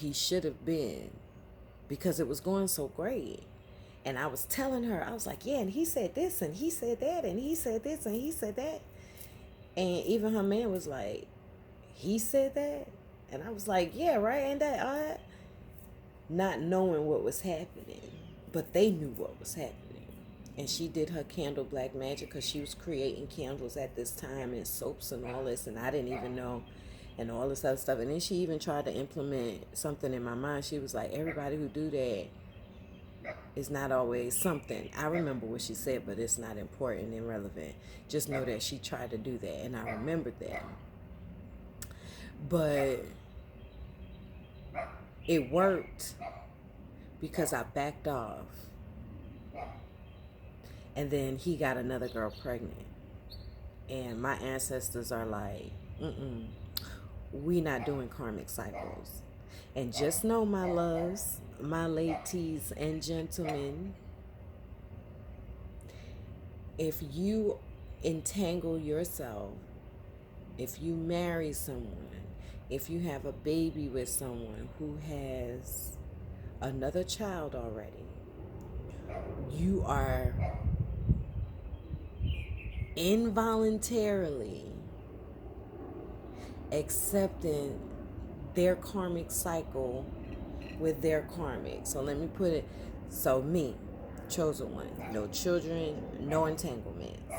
he should have been, because it was going so great. And I was telling her, I was like, yeah, and he said this, and he said that, and he said this, and he said that. And even her man was like, he said that? And I was like, yeah, right, ain't that odd? Not knowing what was happening. But they knew what was happening. And she did her candle black magic because she was creating candles at this time and soaps and all this, and I didn't even know, and all this other stuff. And then she even tried to implement something in my mind. She was like, everybody who do that is not always something. I remember what she said, but it's not important and relevant. Just know that she tried to do that, and I remembered that. But it worked because I backed off. And then he got another girl pregnant. And my ancestors are like, we not doing karmic cycles. And just know, my loves, my ladies and gentlemen, if you entangle yourself, if you marry someone, if you have a baby with someone who has another child already, you are involuntarily accepting their karmic cycle with their karmic. So let me put it, so me, chosen one, no children, no entanglements.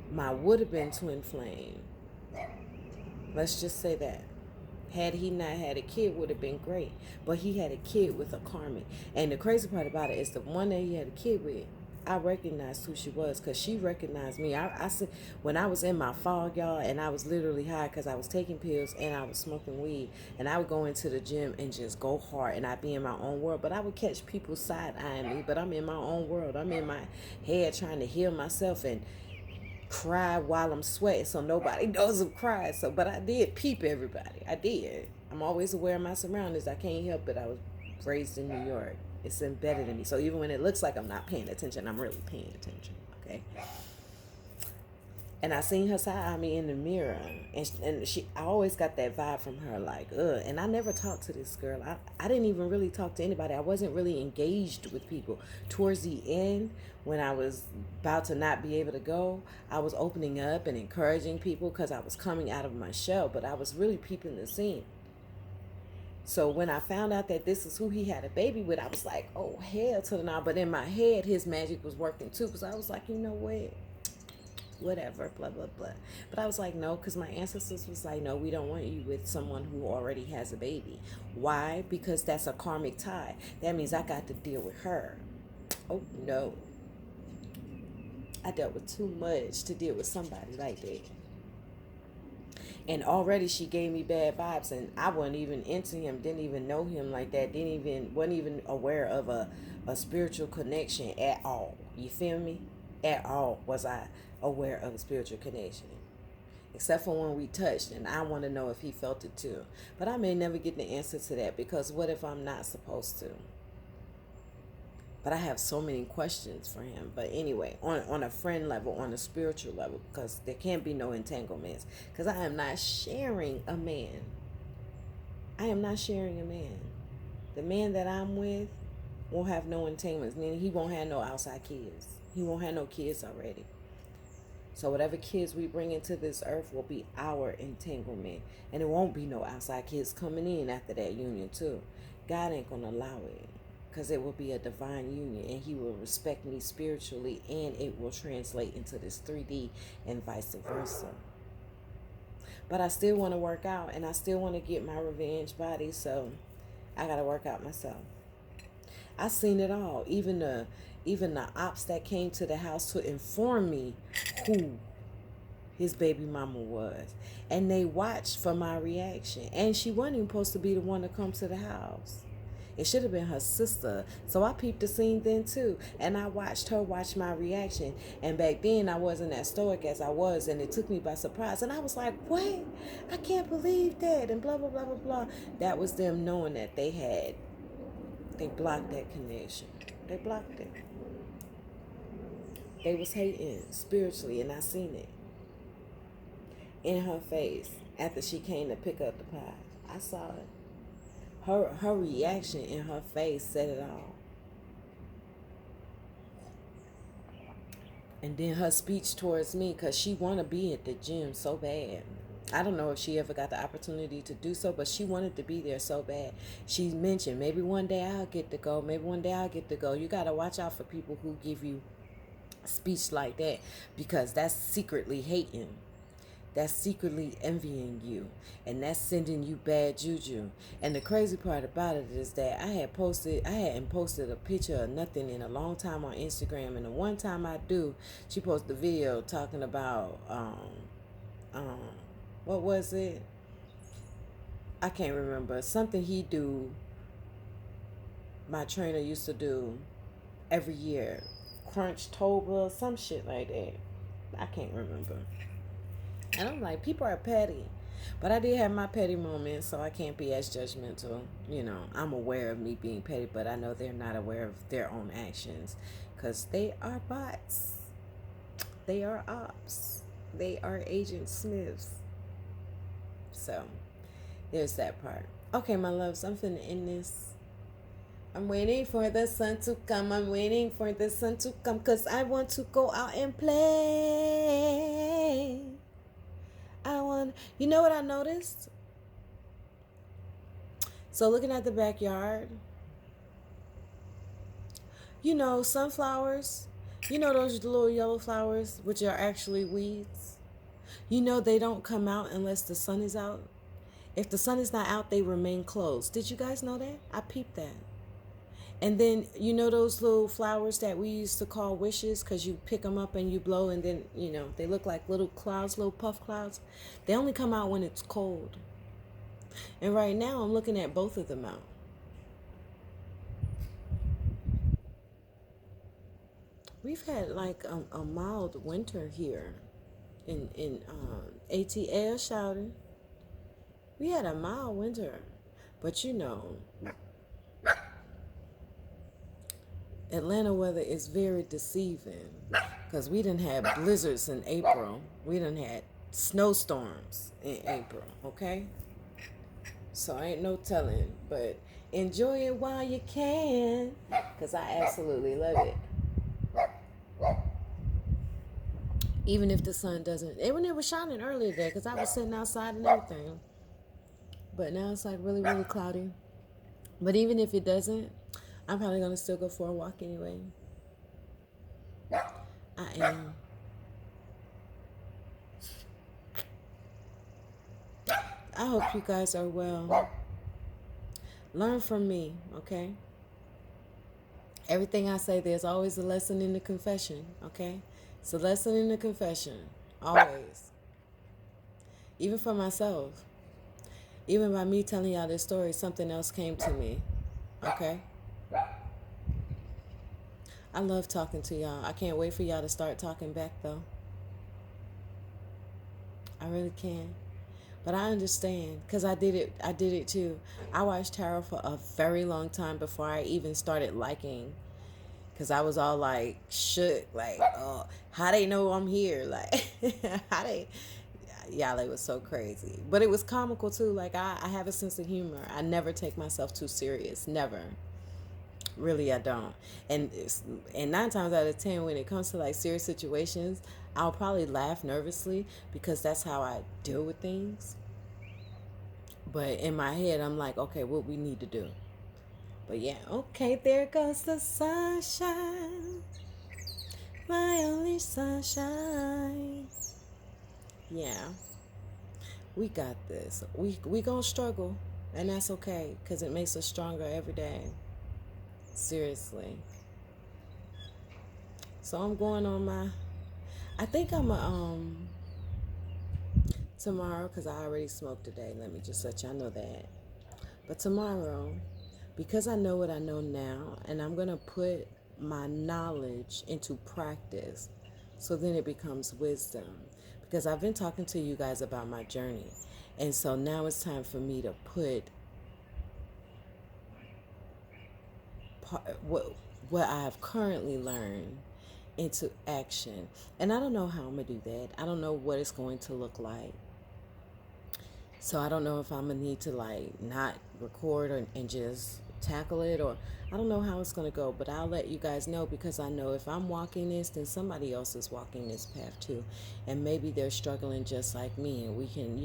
My would have been twin flame, let's just say that, had he not had a kid, would have been great. But he had a kid with a karmic. And the crazy part about it is the one that he had a kid with, I recognized who she was because she recognized me. I said, when I was in my fog, y'all, and I was literally high because I was taking pills and I was smoking weed, and I would go into the gym and just go hard, and I'd be in my own world. But I would catch people side-eyeing me, but I'm in my own world. I'm in my head trying to heal myself and cry while I'm sweating so nobody knows I'm crying. So, but I did peep everybody. I did. I'm always aware of my surroundings. I can't help it. I was raised in New York. It's embedded in me. So even when it looks like I'm not paying attention, I'm really paying attention. Okay. And I seen her side eye me in the mirror, and I always got that vibe from her, like, ugh. And I never talked to this girl. I didn't even really talk to anybody. I wasn't really engaged with people. Towards the end, when I was about to not be able to go, I was opening up and encouraging people because I was coming out of my shell, but I was really peeping the scene. So when I found out that this is who he had a baby with, I was like, oh, hell to the no. But in my head, his magic was working too, because I was like, you know what? Whatever, blah, blah, blah. But I was like, no, because my ancestors was like, no, we don't want you with someone who already has a baby. Why? Because that's a karmic tie. That means I got to deal with her. Oh, no. I dealt with too much to deal with somebody like that. And already she gave me bad vibes, and I wasn't even into him, didn't even know him like that, wasn't even aware of a spiritual connection at all. You feel me? At all was I aware of a spiritual connection. Except for when we touched, and I want to know if he felt it too. But I may never get the answer to that, because what if I'm not supposed to? But I have so many questions for him. But anyway, on a friend level, on a spiritual level, because there can't be no entanglements. Because I am not sharing a man. I am not sharing a man. The man that I'm with won't have no entanglements. Meaning he won't have no outside kids. He won't have no kids already. So whatever kids we bring into this earth will be our entanglement. And it won't be no outside kids coming in after that union too. God ain't going to allow it. Because it will be a divine union, and he will respect me spiritually, and it will translate into this 3D and vice versa. But I still want to work out, and I still want to get my revenge body, so I got to work out myself. I seen it all, even the ops that came to the house to inform me who his baby mama was, and they watched for my reaction, and she wasn't even supposed to be the one to come to the house. It should have been her sister. So I peeped the scene then too. And I watched her watch my reaction. And back then I wasn't as stoic as I was. And it took me by surprise. And I was like, what? I can't believe that. And blah, blah, blah, blah, blah. That was them knowing that they blocked that connection. They blocked it. They was hating spiritually. And I seen it in her face after she came to pick up the pie. I saw it. Her reaction in her face said it all. And then her speech towards me, because she want to be at the gym so bad. I don't know if she ever got the opportunity to do so, but she wanted to be there so bad. She mentioned, maybe one day I'll get to go. Maybe one day I'll get to go. You got to watch out for people who give you speech like that, because that's secretly hating. That's secretly envying you, and that's sending you bad juju. And the crazy part about it is that I hadn't posted a picture or nothing in a long time on Instagram, and the one time I do, she posted a video talking about um what was it? I can't remember. Something he do, my trainer used to do every year, Crunchtober, some shit like that. I can't remember. And I'm like, people are petty. But I did have my petty moments, so I can't be as judgmental. You know, I'm aware of me being petty, but I know they're not aware of their own actions. Because they are bots. They are ops. They are Agent Smiths. So, there's that part. Okay, my loves, I'm finna end this. I'm waiting for the sun to come. I'm waiting for the sun to come, because I want to go out and play. You know what I noticed? So looking at the backyard, sunflowers, those little yellow flowers, which are actually weeds. They don't come out unless the sun is out. If the sun is not out, they remain closed. Did you guys know that? I peeped that. And then, those little flowers that we used to call wishes, because you pick them up and you blow, and then, they look like little clouds, little puff clouds. They only come out when it's cold. And right now, I'm looking at both of them out. We've had like a mild winter here in ATL shouting. We had a mild winter. But Atlanta weather is very deceiving, because we done had blizzards in April. We done had snowstorms in April, okay? So ain't no telling, but enjoy it while you can, because I absolutely love it. Even if the sun doesn't, it was shining earlier today, because I was sitting outside and everything. But now it's like really, really cloudy. But even if it doesn't, I'm probably going to still go for a walk anyway. I am. I hope you guys are well. Learn from me, okay? Everything I say, there's always a lesson in the confession, okay? It's a lesson in the confession, always. Even for myself. Even by me telling y'all this story, something else came to me, okay? I love talking to y'all. I can't wait for y'all to start talking back, though. I really can. But I understand, because I did it too. I watched tarot for a very long time before I even started liking, because I was all like shook, like, oh, how they know I'm here? Like, it was so crazy. But it was comical too. Like, I have a sense of humor. I never take myself too serious. Never. Really, I don't. And 9 times out of 10, when it comes to like serious situations, I'll probably laugh nervously, because that's how I deal with things. But in my head, I'm like, okay, what we need to do. But yeah, okay, there goes the sunshine, my only sunshine. Yeah, we got this. We gonna struggle, and that's okay, because it makes us stronger every day. Seriously. So I'm going on I think I'm tomorrow, because I already smoked today. Let me just let y'all know that. But tomorrow, because I know what I know now, and I'm going to put my knowledge into practice, so then it becomes wisdom. Because I've been talking to you guys about my journey. And so now it's time for me to put what I have currently learned into action. And I don't know how I'm going to do that. I don't know what it's going to look like. So I don't know if I'm gonna need to like not record and just tackle it, or I don't know how it's gonna go, but I'll let you guys know, because I know if I'm walking this, then somebody else is walking this path too. And maybe they're struggling just like me, and we can,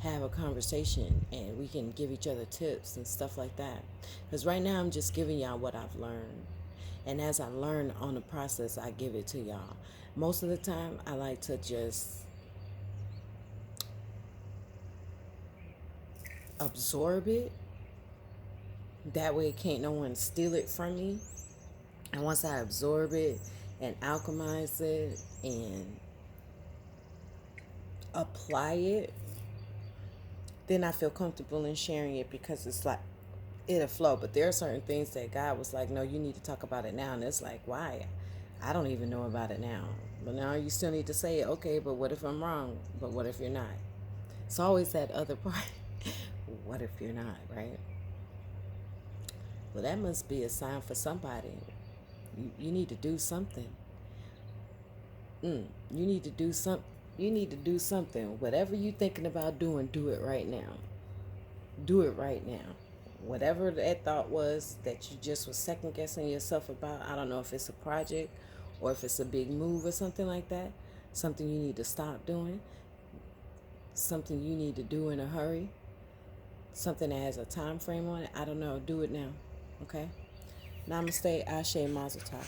have a conversation and we can give each other tips and stuff like that. Because right now I'm just giving y'all what I've learned. And as I learn on the process, I give it to y'all. Most of the time, I like to just absorb it. That way, can't no one steal it from me. And once I absorb it and alchemize it and apply it, then I feel comfortable in sharing it, because it's like it'll flow. But there are certain things that God was like, no, you need to talk about it now. And it's like, why? I don't even know about it now. But now you still need to say it. Okay, but what if I'm wrong? But what if you're not? It's always that other part. What if you're not, right? Well, that must be a sign for somebody. You need to do something. You need to do some. You need to do something. Whatever you're thinking about doing, do it right now. Do it right now. Whatever that thought was that you just was second guessing yourself about, I don't know if it's a project or if it's a big move or something like that, something you need to stop doing, something you need to do in a hurry, something that has a time frame on it. I don't know. Do it now. Okay? Namaste, Ashe, Mazel Tov.